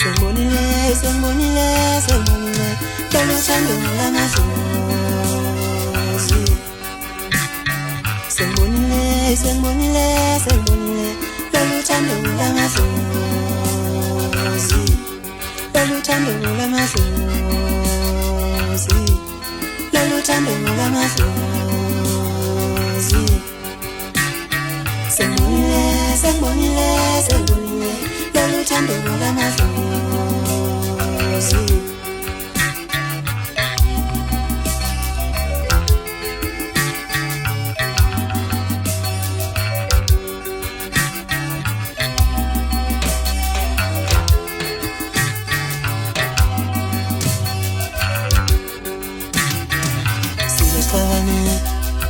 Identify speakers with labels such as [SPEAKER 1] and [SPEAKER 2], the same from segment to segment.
[SPEAKER 1] Sengibonile, sengibonile, sengibonile, lolu thando lamazozi. Sengibonile, sengibonile, sengibonile, lolu thando lamazozi. Lolu thando lamazozi. Lolu thando lamazozi. Sengibonile, sengibonile, sengibonile, lolu thando lamazozi.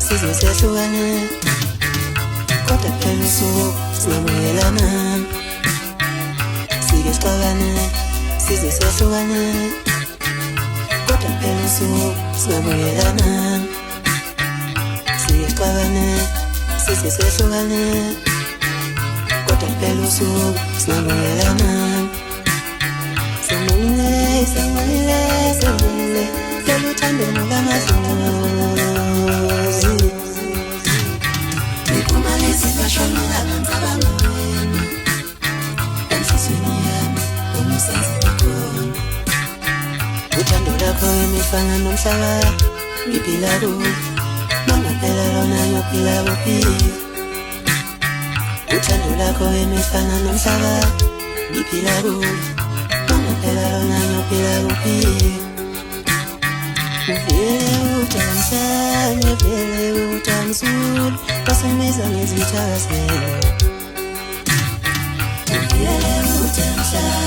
[SPEAKER 1] Sizehlukane kodwa phela usuku singabukelana. Sike sixabane sizehlukane kodwa phela usuku singabukelana. Sike sixabane sizehlukane kodwa phela usuku singabukelana. Sengibonile, sengibonile, sengibonile, lolu thando lamazozi. Ngishonela ngicabanga wena enhlizweni yami umsazini khona. Uthando lakho emifana nomhlaba ngiphila kulo, mangaphela lona ngiyophila kuphi? Uthando lakho emifana nomhlaba ngiphila kulo, mangaphela lona ngiyophila kuphi? Vele utamsane, vele utamsule, wasemeza ngezithakazelo. Vele utamsane,